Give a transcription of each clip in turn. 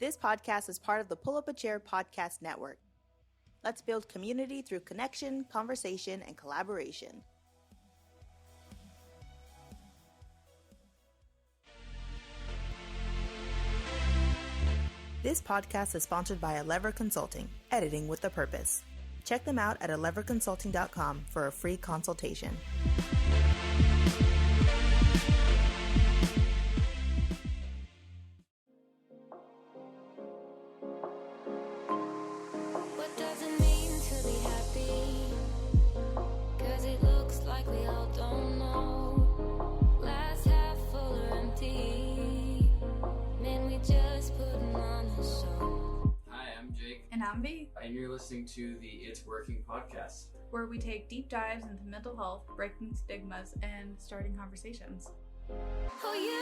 This podcast is part of the Pull Up a Chair podcast network. Let's build community through connection, conversation, and collaboration. This podcast is sponsored by Lever Consulting, editing with a purpose. Check them out at leverconsulting.com for a free consultation. What does it mean to be happy? 'Cause it looks like we all don't know. Glass half full or empty. Man, we just putting on a show. Hi, I'm Jake, And I'm V, and you're listening to the It's Working podcast. where we take deep dives into mental health, breaking stigmas, and starting conversations. Oh, you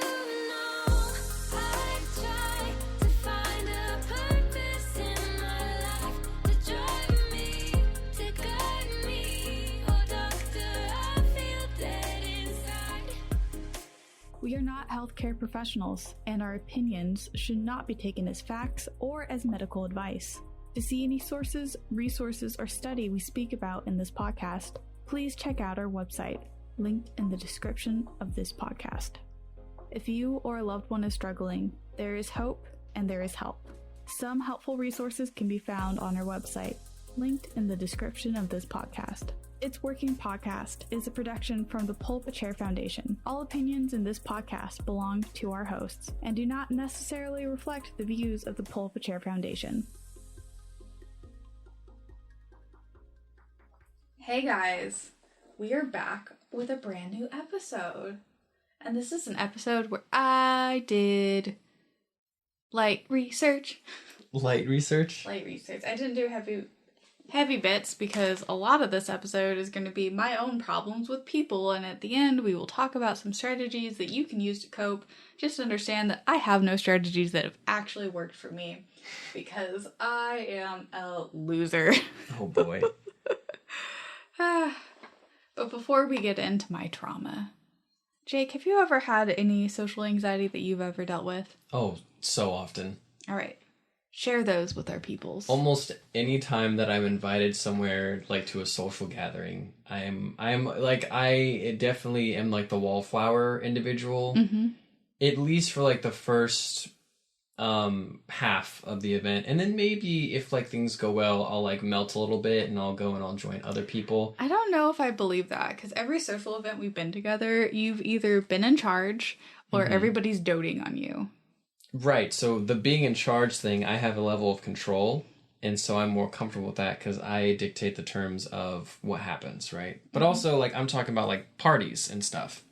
know, I try to find a purpose in my life to drive me, to guide me. Oh, doctor, I feel dead inside. We are not healthcare professionals, and our opinions should not be taken as facts or as medical advice. To see any sources, resources, or study we speak about in this podcast, please check out our website, linked in the description of this podcast. If you or a loved one is struggling, there is hope and there is help. Some helpful resources can be found on our website, linked in the description of this podcast. It's Working Podcast is a production from the Pull Up a Chair Foundation. All opinions in this podcast belong to our hosts and do not necessarily reflect the views of the Pull Up a Chair Foundation. Hey guys, we are back with a brand new episode. And this is an episode where I did light research. Light research? I didn't do heavy bits because a lot of this episode is going to be my own problems with people, and at the end we will talk about some strategies that you can use to cope. Just understand that I have no strategies that have actually worked for me because I am a loser. Oh boy. But before we get into my trauma, Jake, have you ever had any social anxiety that you've ever dealt with? Oh, so often. All right. Share those with our peoples. Almost any time that I'm invited somewhere, like to a social gathering, I definitely am like the wallflower individual. Mm-hmm. At least for like the first half of the event, and then maybe if like things go well, I'll like melt a little bit and I'll go and I'll join other people. I don't know if I believe that, because every social event we've been together, you've either been in charge or everybody's doting on you. Right, so the being in charge thing, I have a level of control, and so I'm more comfortable with that because I dictate the terms of what happens, right? But also, like, I'm talking about like parties and stuff.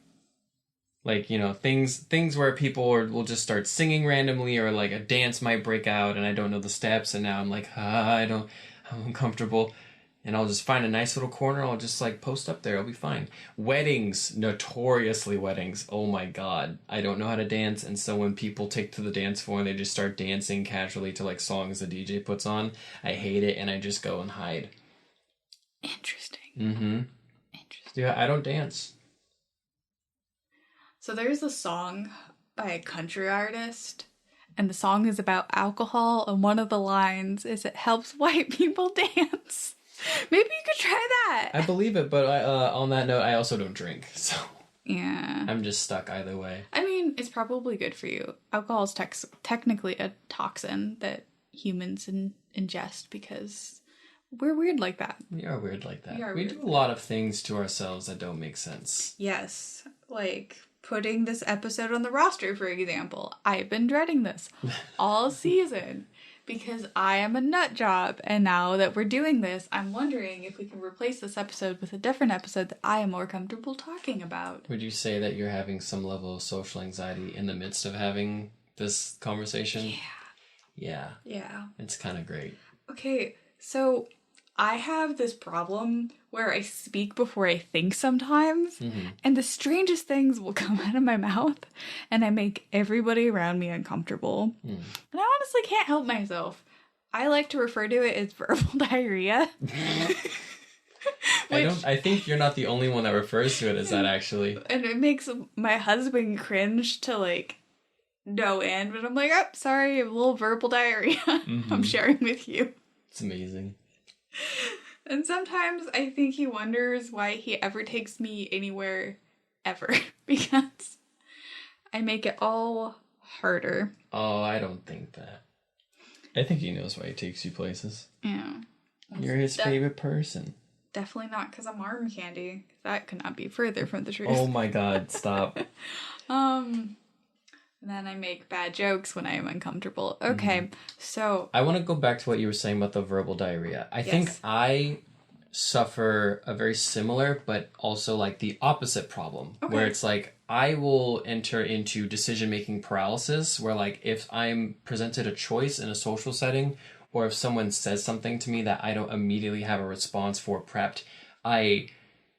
Like, you know, things where people will just start singing randomly, or like a dance might break out and I don't know the steps, and now I'm like, I'm uncomfortable. And I'll just find a nice little corner, I'll just like post up there, I'll be fine. Weddings, notoriously weddings, oh my god. I don't know how to dance, and so when people take to the dance floor and they just start dancing casually to like songs the DJ puts on, I hate it and I just go and hide. Interesting. Interesting. Yeah, I don't dance. So there's a song by a country artist, and the song is about alcohol, and one of the lines is, "It helps white people dance." Maybe you could try that. I believe it, but on that note, I also don't drink, so Yeah. I'm just stuck either way. I mean, it's probably good for you. Alcohol is technically a toxin that humans ingest because we're weird like that. We are weird like that. We are We weird do like a lot of things to ourselves that don't make sense. Yes. Like putting this episode on the roster, for example. I've been dreading this all season because I am a nut job. And now that we're doing this, I'm wondering if we can replace this episode with a different episode that I am more comfortable talking about. Would you say that you're having some level of social anxiety in the midst of having this conversation? Yeah. It's kind of great. Okay, so I have this problem where I speak before I think sometimes, and the strangest things will come out of my mouth, and I make everybody around me uncomfortable. And I honestly can't help myself. I like to refer to it as verbal diarrhea. I think you're not the only one that refers to it as that, actually. And it makes my husband cringe to, like, no end, but I'm like, oh, sorry, a little verbal diarrhea I'm sharing with you. It's amazing. And sometimes I think he wonders why he ever takes me anywhere ever, because I make it all harder. Oh, I don't think that. I think he knows why he takes you places. Yeah. You're his favorite person. Definitely not because I'm arm candy. That could not be further from the truth. Oh my god, stop. And then I make bad jokes when I am uncomfortable. Okay, so... I want to go back to what you were saying about the verbal diarrhea. I think I suffer a very similar, but also like the opposite problem, where it's like I will enter into decision-making paralysis, where like if I'm presented a choice in a social setting, or if someone says something to me that I don't immediately have a response for prepped, I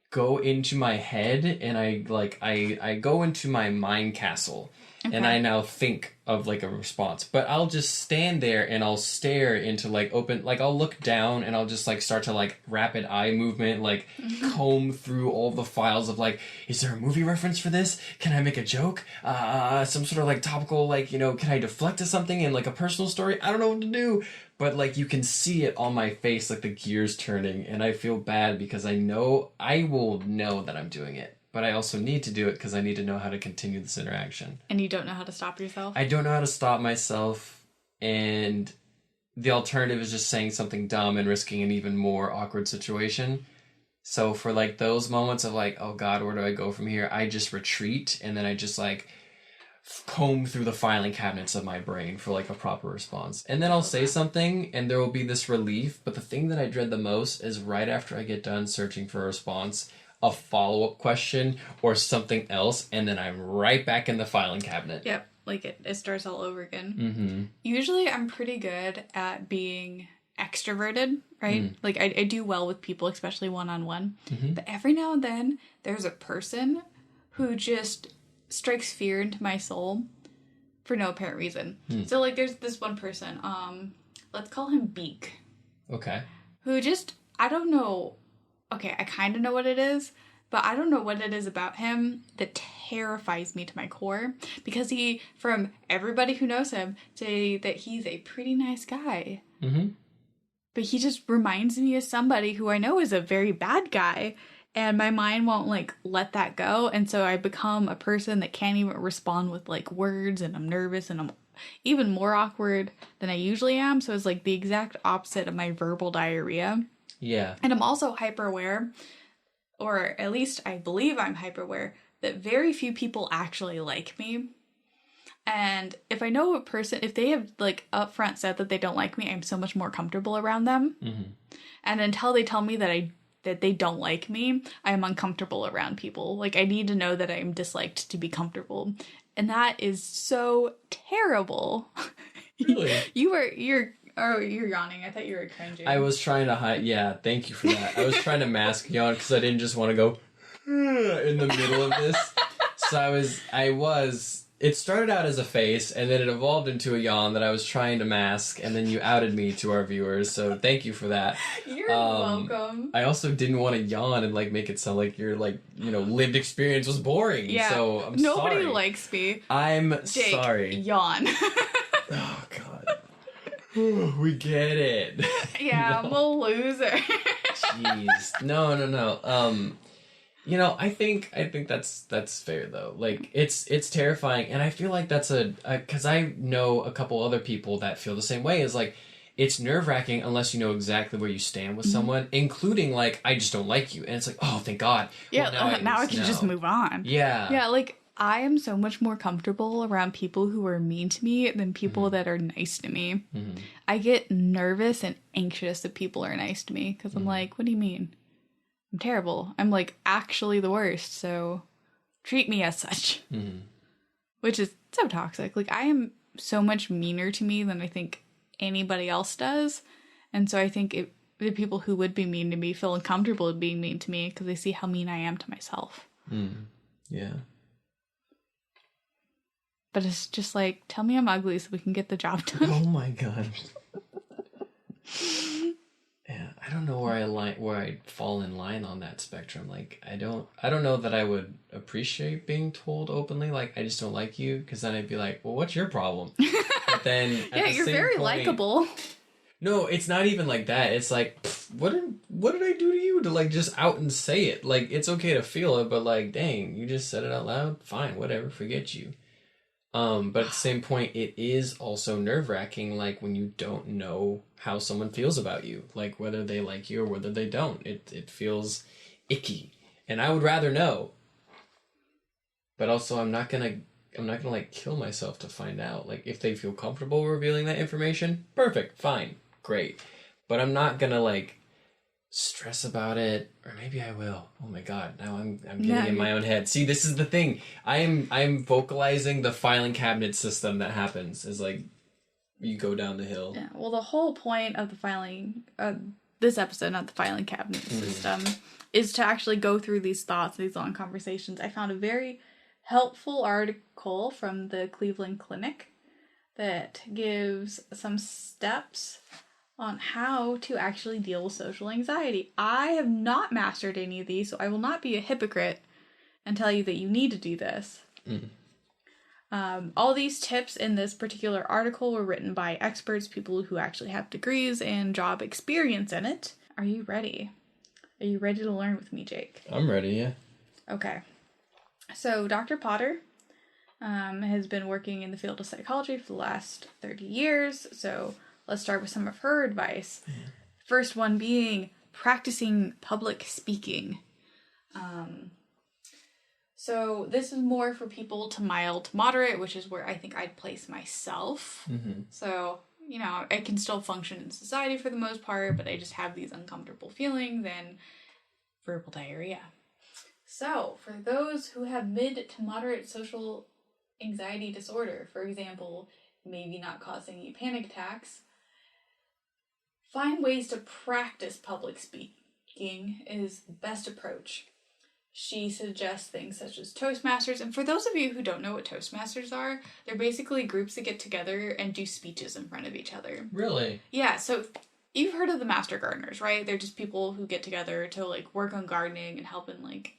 go into my head and I go into my mind castle. And I now think of like a response, but I'll just stand there and I'll stare into like I'll look down and I'll just like start to like rapid eye movement, like comb through all the files of like, is there a movie reference for this? Can I make a joke? Some sort of like topical, like, you know, can I deflect to something in like a personal story? I don't know what to do. But like you can see it on my face, like the gears turning, and I feel bad because I will know that I'm doing it. But I also need to do it because I need to know how to continue this interaction. And you don't know how to stop yourself? I don't know how to stop myself, and the alternative is just saying something dumb and risking an even more awkward situation. So for like those moments of like, oh God, where do I go from here? I just retreat, and then I just like comb through the filing cabinets of my brain for like a proper response. And then I'll say something, and there will be this relief. But the thing that I dread the most is right after I get done searching for a response, a follow-up question or something else, and then I'm right back in the filing cabinet. Yep, like it starts all over again. Mm-hmm. Usually I'm pretty good at being extroverted, right? Like I do well with people, especially one-on-one. But every now and then there's a person who just strikes fear into my soul for no apparent reason. So like there's this one person, let's call him Beak. Okay. Who just, I don't know. Okay, I kind of know what it is, but I don't know what it is about him that terrifies me to my core. Because he, from everybody who knows him, say that he's a pretty nice guy. Mm-hmm. But he just reminds me of somebody who I know is a very bad guy. And my mind won't, like, let that go. And so I become a person that can't even respond with, like, words. And I'm nervous and I'm even more awkward than I usually am. So it's, like, the exact opposite of my verbal diarrhea. Yeah. And I'm also hyper aware, or at least I believe I'm hyper aware, that very few people actually like me. And if I know a person, if they have like upfront said that they don't like me, I'm so much more comfortable around them. And until they tell me that they don't like me, I am uncomfortable around people. Like I need to know that I'm disliked to be comfortable. And that is so terrible. Really? Oh, you're yawning. I thought you were cringing. I was trying to hide. Yeah, thank you for that. I was trying to mask yawn because I didn't just want to go in the middle of this. So it started out as a face, and then it evolved into a yawn that I was trying to mask, and then you outed me to our viewers, so thank you for that. You're welcome. I also didn't want to yawn and like make it sound like your like, you know, lived experience was boring. Yeah. So I'm Nobody sorry. likes me. I'm Jake, sorry. Yawn. Oh God. We get it. Yeah, I'm a loser. Jeez. No. You know, I think that's fair though. Like it's terrifying, and I feel like that's because I know a couple other people that feel the same way. Is like it's nerve-wracking unless you know exactly where you stand with someone, including like I just don't like you, and it's like, oh, thank God. Yeah, well, now I can just move on. Yeah. Yeah, like I am so much more comfortable around people who are mean to me than people that are nice to me. I get nervous and anxious if people are nice to me because I'm like, what do you mean? I'm terrible. I'm like actually the worst, so treat me as such. Which is so toxic. Like I am so much meaner to me than I think anybody else does. And so I think the people who would be mean to me feel uncomfortable with being mean to me because they see how mean I am to myself. Yeah. But it's just like, tell me I'm ugly so we can get the job done. Oh my God. Yeah, I don't don't know where I fall in line on that spectrum. Like, I don't know that I would appreciate being told openly, like, I just don't like you, because then I'd be like, well, what's your problem? But then at Yeah, the you're same very point, likable. No, it's not even like that. It's like, pff, what did I do to you to, like, just out and say it? Like, it's okay to feel it, but, like, dang, you just said it out loud. Fine, whatever, forget you. But at the same point, it is also nerve-wracking, like, when you don't know how someone feels about you, like, whether they like you or whether they don't. It feels icky, and I would rather know. But also, I'm not gonna like kill myself to find out. Like, if they feel comfortable revealing that information, perfect, fine, great. But I'm not gonna like stress about it, or maybe I will. Oh my god, now I'm getting in my own head. See, this is the thing. I'm vocalizing the filing cabinet system that happens. Is like you go down the hill. Yeah. Well, the whole point of the filing, this episode, not the filing cabinet system, is to actually go through these thoughts, these long conversations. I found a very helpful article from the Cleveland Clinic that gives some steps on how to actually deal with social anxiety. I have not mastered any of these, so I will not be a hypocrite and tell you that you need to do this. All these tips in this particular article were written by experts, people who actually have degrees and job experience in it. Are you ready? Are you ready to learn with me, Jake? I'm ready, yeah. Okay. So Dr. Potter has been working in the field of psychology for the last 30 years, so let's start with some of her advice. First one being practicing public speaking. So this is more for people to mild to moderate, which is where I think I'd place myself. So, you know, I can still function in society for the most part, but I just have these uncomfortable feelings and verbal diarrhea. So, for those who have mid to moderate social anxiety disorder, for example, maybe not causing you panic attacks, find ways to practice public speaking is the best approach. She suggests things such as Toastmasters, and for those of you who don't know what Toastmasters are, they're basically groups that get together and do speeches in front of each other. Really? Yeah, so you've heard of the Master Gardeners, right? They're just people who get together to, like, work on gardening and help and, like,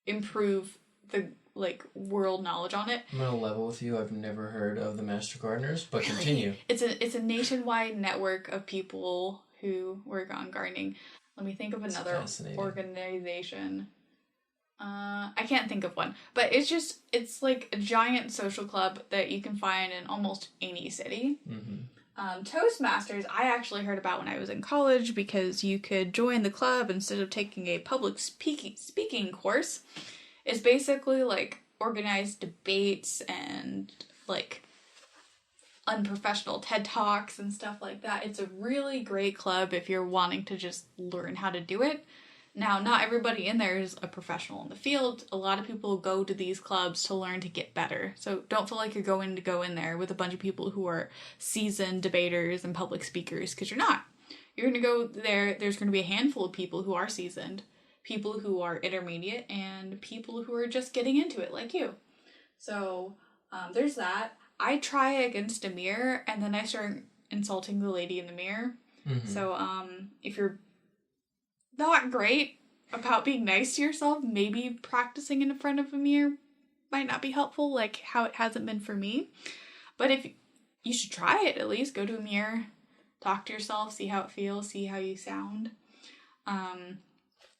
improve the, like, world knowledge on it. I'm gonna level with you. I've never heard of the Master Gardeners, but Really? continue. It's a nationwide network of people who work on gardening. Let me think of another fascinating. organization. I can't think of one, but it's like a giant social club that you can find in almost any city. Toastmasters, I actually heard about when I was in college because you could join the club instead of taking a public speaking course. It's basically like organized debates and like unprofessional TED Talks and stuff like that. It's a really great club if you're wanting to just learn how to do it. Now, not everybody in there is a professional in the field. A lot of people go to these clubs to learn to get better. So don't feel like you're going to go in there with a bunch of people who are seasoned debaters and public speakers, because you're not. You're going to go there, there's going to be a handful of people who are seasoned, people who are intermediate, and people who are just getting into it, like you. So there's that. I try against a mirror, and then I start insulting the lady in the mirror. So if you're not great about being nice to yourself, maybe practicing in front of a mirror might not be helpful, like how it hasn't been for me. But if you should try it, at least go to a mirror, talk to yourself, see how it feels, see how you sound.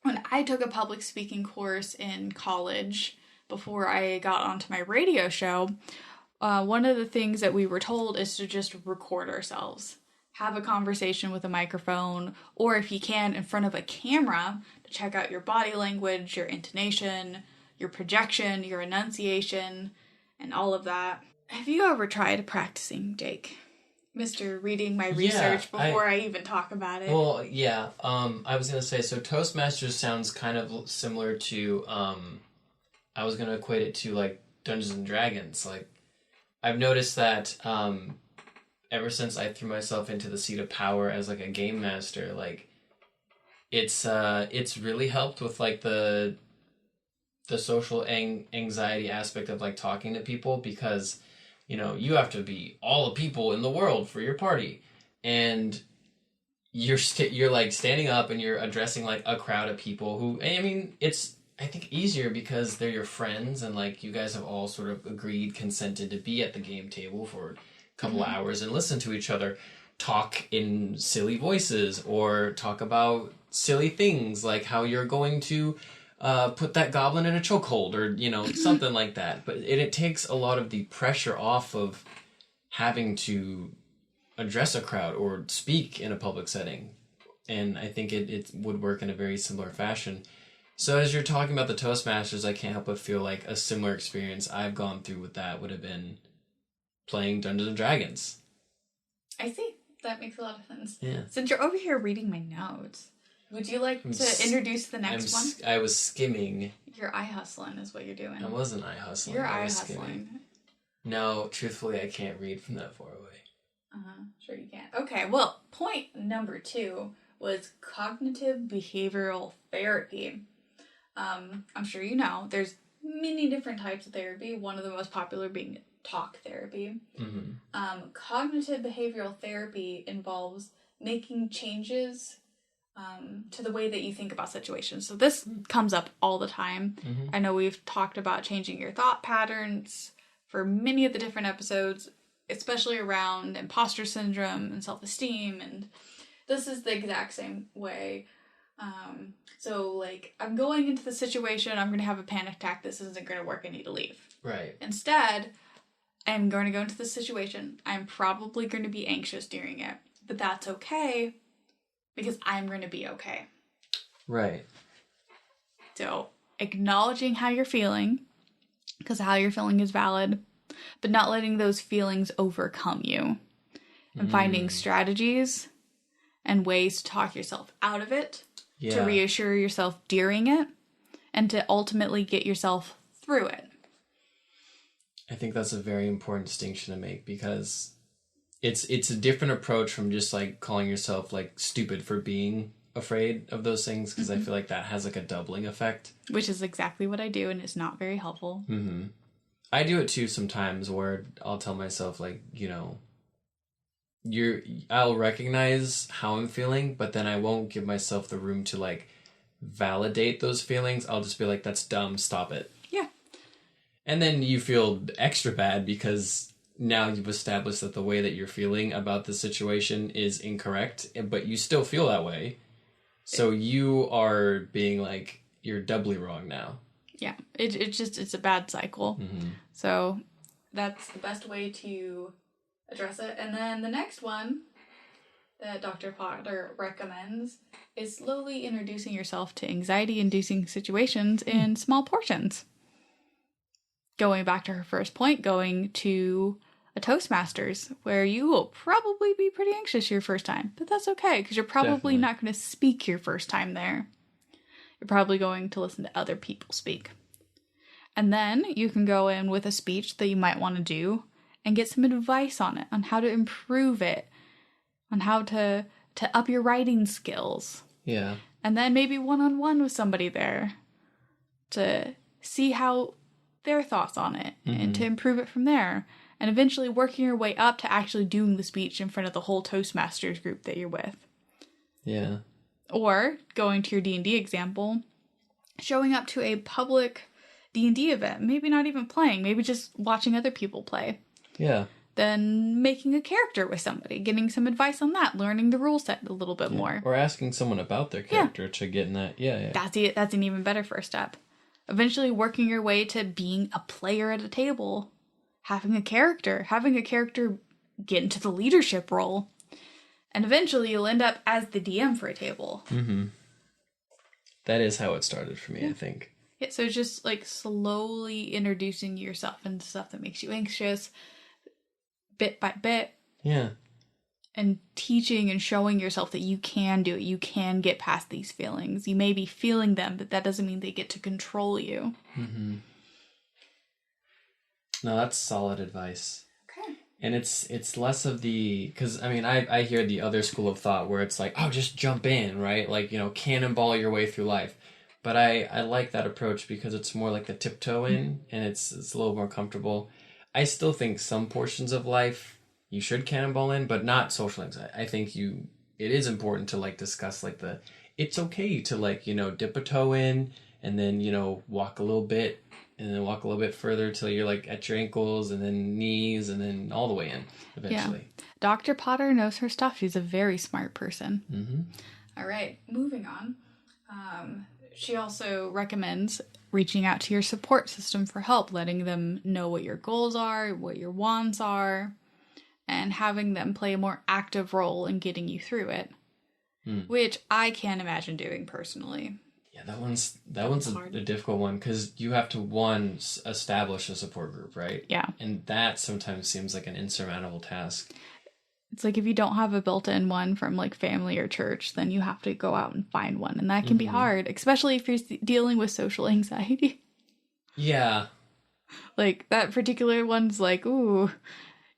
When I took a public speaking course in college before I got onto my radio show, one of the things that we were told is to just record ourselves. Have a conversation with a microphone, or if you can, in front of a camera, to check out your body language, your intonation, your projection, your enunciation, and all of that. Have you ever tried practicing, Jake? Mr. Reading my research before I even talk about it. Well, yeah. I was going to say, so Toastmasters sounds kind of similar to, I was going to equate it to, like, Dungeons and Dragons. Like, I've noticed that, ever since I threw myself into the seat of power as, like, a game master, like, it's really helped with, like, the social anxiety aspect of, like, talking to people, because, you know, you have to be all the people in the world for your party. And you're like standing up and you're addressing like a crowd of people who, I mean, it's, I think, easier because they're your friends and like you guys have all sort of agreed, consented to be at the game table for a couple hours and listen to each other talk in silly voices or talk about silly things like how you're going to put that goblin in a chokehold or, you know, something like that. But it takes a lot of the pressure off of having to address a crowd or speak in a public setting. And I think it would work in a very similar fashion. So as you're talking about the Toastmasters, I can't help but feel like a similar experience I've gone through with that would have been playing Dungeons and Dragons. I see. That makes a lot of sense. Yeah. Since you're over here reading my notes, would you like to introduce the next one? I was skimming. You're eye hustling is what you're doing. I wasn't eye hustling. You're I eye was hustling. skimming. No, truthfully, I can't read from that far away. Sure you can. Okay, well, point number 2 was cognitive behavioral therapy. I'm sure you know, there's many different types of therapy, one of the most popular being talk therapy. Cognitive behavioral therapy involves making changes to the way that you think about situations. So this comes up all the time. I know we've talked about changing your thought patterns for many of the different episodes, especially around imposter syndrome and self-esteem, and this is the exact same way. So, like, I'm going into the situation, I'm going to have a panic attack, this isn't going to work, I need to leave. Right. Instead, I'm going to go into the situation, I'm probably going to be anxious during it, but that's okay, because I'm going to be okay. Right. So, acknowledging how you're feeling, because how you're feeling is valid, but not letting those feelings overcome you. And finding strategies and ways to talk yourself out of it, to reassure yourself during it, and to ultimately get yourself through it. I think that's a very important distinction to make because it's a different approach from just like calling yourself like stupid for being afraid of those things, because I feel like that has like a doubling effect. Which is exactly what I do, and it's not very helpful. I do it too sometimes where I'll tell myself like, you know, I'll recognize how I'm feeling, but then I won't give myself the room to like validate those feelings. I'll just be like, that's dumb, stop it. Yeah. And then you feel extra bad because now you've established that the way that you're feeling about the situation is incorrect, but you still feel that way. So you are being like, you're doubly wrong now. Yeah, it's a bad cycle. So that's the best way to address it. And then the next one that Dr. Potter recommends is slowly introducing yourself to anxiety-inducing situations in small portions. Going back to her first point, going to a Toastmasters, where you will probably be pretty anxious your first time, but that's okay, because you're probably not going to speak your first time there. You're probably going to listen to other people speak. And then you can go in with a speech that you might want to do and get some advice on it, on how to improve it, on how to up your writing skills. Yeah. And then maybe one-on-one with somebody there to see how their thoughts on it and to improve it from there. And eventually working your way up to actually doing the speech in front of the whole Toastmasters group that you're with. Yeah. Or, going to your D&D example, showing up to a public D&D event, maybe not even playing, maybe just watching other people play. Yeah. Then making a character with somebody, getting some advice on that, learning the rule set a little bit more. Or asking someone about their character to get in that. Yeah. That's an even better first step. Eventually working your way to being a player at a table, having a character get into the leadership role. And eventually you'll end up as the DM for a table. That is how it started for me, I think. Yeah, so just like slowly introducing yourself into stuff that makes you anxious, bit by bit. Yeah. And teaching and showing yourself that you can do it. You can get past these feelings. You may be feeling them, but that doesn't mean they get to control you. No, that's solid advice. Okay. And it's less of the, because I mean I hear the other school of thought where it's like, oh, just jump in, right? Like, you know, cannonball your way through life. But I like that approach because it's more like the tiptoe in, and it's a little more comfortable. I still think some portions of life you should cannonball in, but not social anxiety. I think you it is important to like discuss like it's okay to like, dip a toe in and then, walk a little bit and then walk a little bit further till you're like at your ankles and then knees and then all the way in eventually. Yeah. Dr. Potter knows her stuff. She's a very smart person. Mm-hmm. All right, moving on. She also recommends reaching out to your support system for help, letting them know what your goals are, what your wants are, and having them play a more active role in getting you through it, which I can't imagine doing personally. Yeah, that one's a difficult one because you have to establish a support group, right? Yeah. And that sometimes seems like an insurmountable task. It's like if you don't have a built-in one from like family or church, then you have to go out and find one. And that can be hard, especially if you're dealing with social anxiety. Yeah. Like that particular one's like, ooh,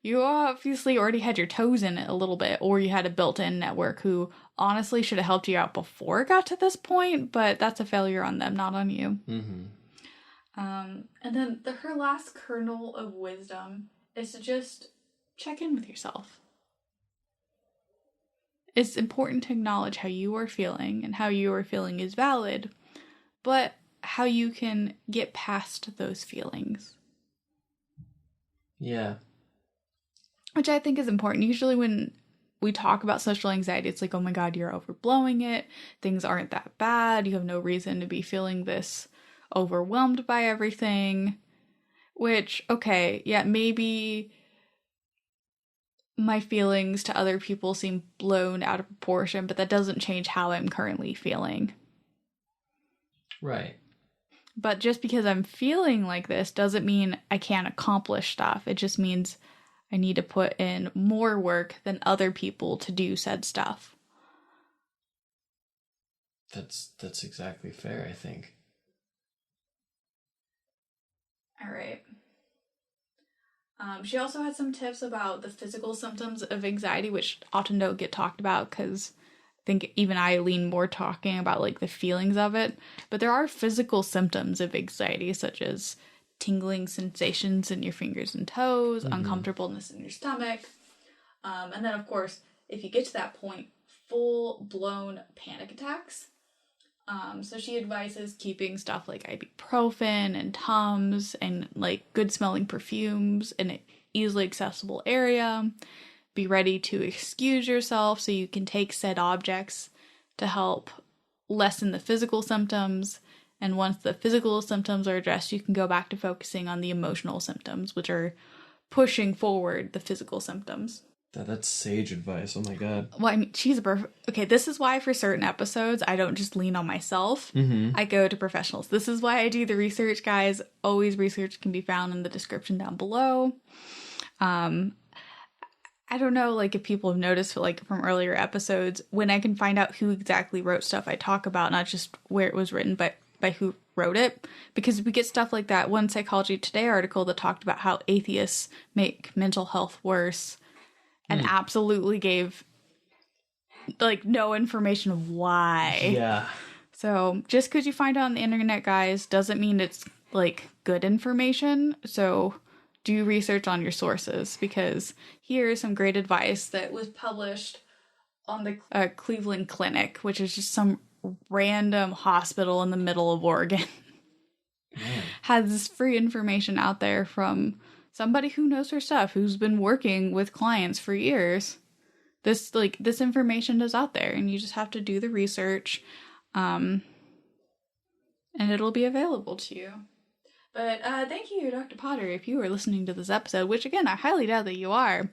you obviously already had your toes in it a little bit, or you had a built-in network who honestly should have helped you out before it got to this point, but that's a failure on them, not on you. Mm-hmm. And then her last kernel of wisdom is to just check in with yourself. It's important to acknowledge how you are feeling, and how you are feeling is valid, but how you can get past those feelings. Yeah. Which I think is important. Usually when we talk about social anxiety, it's like, oh my God, you're overblowing it. Things aren't that bad. You have no reason to be feeling this overwhelmed by everything. Which, okay, yeah, maybe my feelings to other people seem blown out of proportion, but that doesn't change how I'm currently feeling. Right. But just because I'm feeling like this doesn't mean I can't accomplish stuff. It just means I need to put in more work than other people to do said stuff. That's exactly fair, I think. All right. She also had some tips about the physical symptoms of anxiety, which often don't get talked about because I think even I lean more talking about like the feelings of it. But there are physical symptoms of anxiety, such as tingling sensations in your fingers and toes, uncomfortableness in your stomach. And then, of course, if you get to that point, full-blown panic attacks. So she advises keeping stuff like ibuprofen and Tums and like good-smelling perfumes in an easily accessible area. Be ready to excuse yourself so you can take said objects to help lessen the physical symptoms. And once the physical symptoms are addressed, you can go back to focusing on the emotional symptoms, which are pushing forward the physical symptoms. That's sage advice. Oh my God. Well, I mean, she's a okay, this is why for certain episodes, I don't just lean on myself. I go to professionals. This is why I do the research, guys. Always research can be found in the description down below. I don't know, like, if people have noticed, like, from earlier episodes, when I can find out who exactly wrote stuff I talk about, not just where it was written, but by who wrote it, because we get stuff like that one Psychology Today article that talked about how atheists make mental health worse and absolutely gave like no information of why. Yeah. So just because you find it on the internet, guys, doesn't mean it's like good information. So do research on your sources, because here's some great advice that was published on the Cleveland Clinic, which is just some random hospital in the middle of Oregon. Has this free information out there from somebody who knows her stuff, who's been working with clients for years. This information is out there, and you just have to do the research, and it'll be available to you. But thank you, Dr. Potter, if you are listening to this episode, which again, I highly doubt that you are.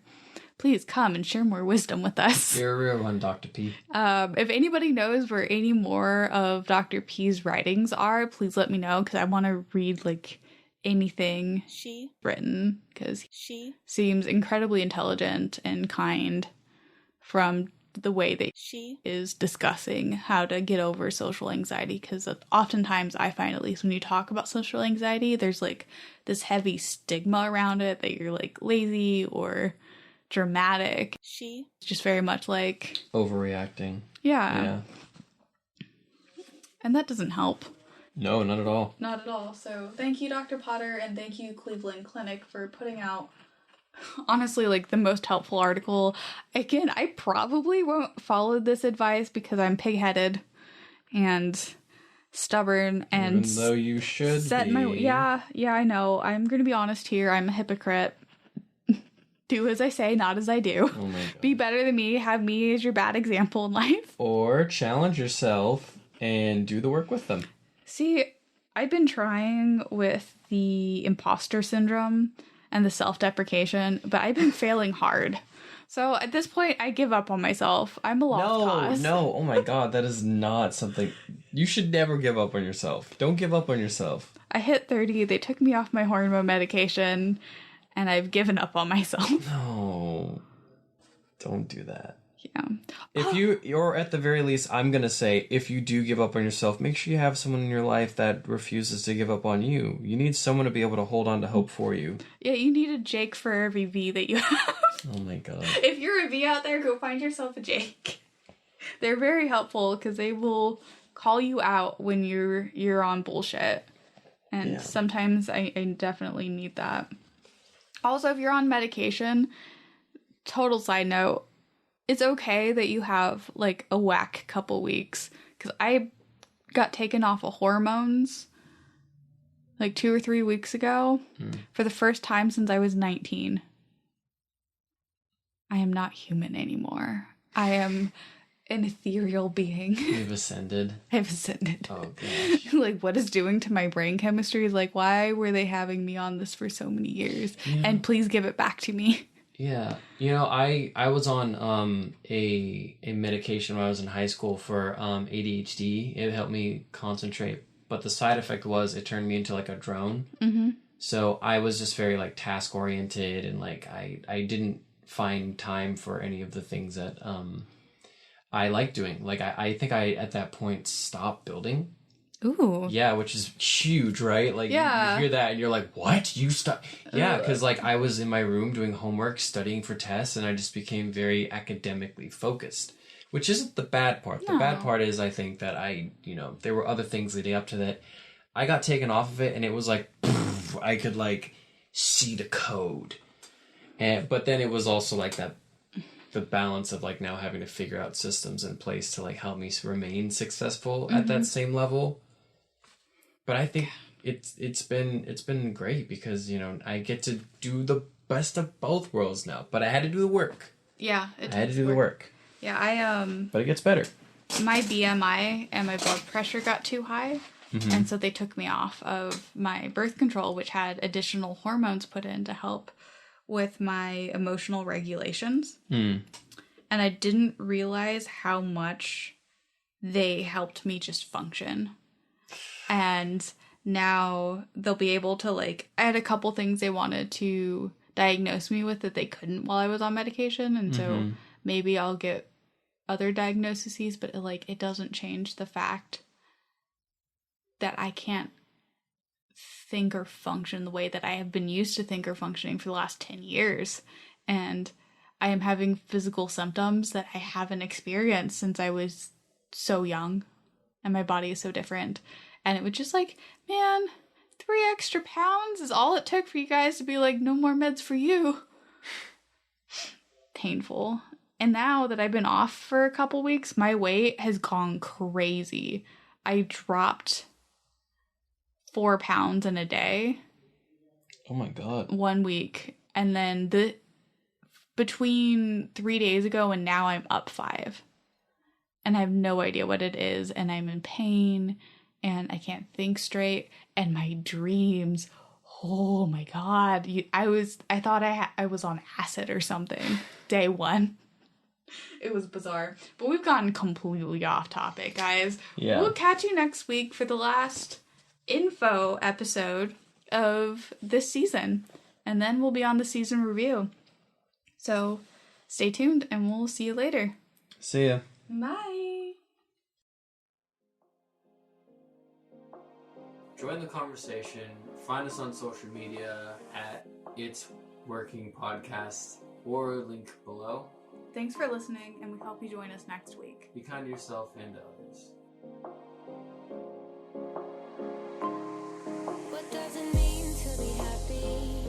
Please come and share more wisdom with us. You're a real one, Dr. P. If anybody knows where any more of Dr. P's writings are, please let me know, because I want to read like anything she written, because she seems incredibly intelligent and kind from the way that she is discussing how to get over social anxiety, because oftentimes I find, at least when you talk about social anxiety, there's like this heavy stigma around it that you're like lazy or dramatic. She's just very much like overreacting. Yeah. And that doesn't help. No, not at all. Not at all. So thank you, Dr. Potter, and thank you, Cleveland Clinic, for putting out honestly, like, the most helpful article. Again, I probably won't follow this advice because I'm pig-headed and stubborn and Even though you should set be. my I know. I'm gonna be honest here. I'm a hypocrite. Do as I say, not as I do. Oh my God. Be better than me. Have me as your bad example in life. Or challenge yourself and do the work with them. See, I've been trying with the imposter syndrome and the self-deprecation, but I've been failing hard. So at this point, I give up on myself. I'm a lost cause. No. Oh my God, that is not something... You should never give up on yourself. Don't give up on yourself. I hit 30. They took me off my hormone medication, and I've given up on myself. No. Don't do that. Yeah. If or at the very least, I'm going to say, if you do give up on yourself, make sure you have someone in your life that refuses to give up on you. You need someone to be able to hold on to hope for you. Yeah, you need a Jake for every V that you have. Oh my God. If you're a V out there, go find yourself a Jake. They're very helpful because they will call you out when you're on bullshit. And sometimes I definitely need that. Also, if you're on medication, total side note, it's okay that you have like a whack couple weeks. Because I got taken off of hormones like 2 or 3 weeks ago for the first time since I was 19. I am not human anymore. I am an ethereal being. You've ascended. I've ascended. Oh gosh. Like, what is doing to my brain chemistry is like, why were they having me on this for so many years? Yeah. And please give it back to me. Yeah. You know, I was on a medication when I was in high school for ADHD. It helped me concentrate. But the side effect was it turned me into like a drone. Mm-hmm. So I was just very like task oriented, and like I didn't find time for any of the things that I like doing. Like I think I at that point stopped building. Ooh. Yeah, which is huge, right? Like you hear that and you're like, what? You stop? Yeah, because like I was in my room doing homework, studying for tests, and I just became very academically focused, which isn't the bad part. No. The bad part is I think that there were other things leading up to that. I got taken off of it, and it was like, I could like see the code. But then it was also like the balance of like now having to figure out systems in place to like help me remain successful at that same level. But I think it's been great because, I get to do the best of both worlds now. But I had to do the work. Yeah. I had to do the work. Yeah, But it gets better. my BMI and my blood pressure got too high. And so they took me off of my birth control, which had additional hormones put in to help with my emotional regulations. And I didn't realize how much they helped me just function. And now they'll be able to I had a couple things they wanted to diagnose me with that they couldn't while I was on medication. And so maybe I'll get other diagnoses, but it doesn't change the fact that I can't think or function the way that I have been used to think or functioning for the last 10 years. And I am having physical symptoms that I haven't experienced since I was so young. And my body is so different. And it was just man, 3 extra pounds is all it took for you guys to be like, no more meds for you. Painful. And now that I've been off for a couple weeks, my weight has gone crazy. I dropped 4 pounds in a day. Oh my God. 1 week. And then between 3 days ago and now I'm up 5. And I have no idea what it is. And I'm in pain. And I can't think straight. And my dreams. Oh my God. I thought I was on acid or something. Day 1. It was bizarre. But we've gotten completely off topic, guys. Yeah. We'll catch you next week for the last info episode of this season. And then we'll be on the season review. So stay tuned and we'll see you later. See ya. Bye. Join the conversation. Find us on social media at It's Working Podcast or link below. Thanks for listening, and we hope you join us next week. Be kind to yourself and to others. What does it mean to be happy?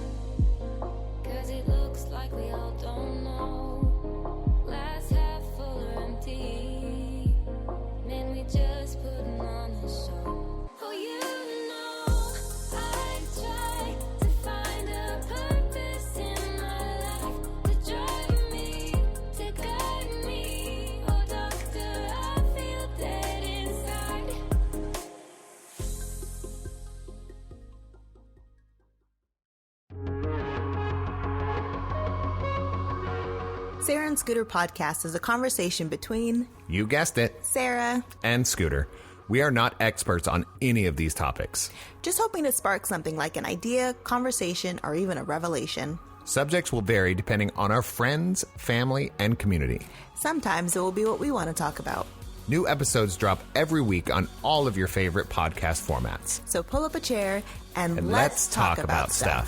'Cause it looks Sarah and Scooter Podcast is a conversation between, you guessed it, Sarah and Scooter. We are not experts on any of these topics. Just hoping to spark something like an idea, conversation, or even a revelation. Subjects will vary depending on our friends, family, and community. Sometimes it will be what we want to talk about. New episodes drop every week on all of your favorite podcast formats. So pull up a chair and And let's talk about stuff.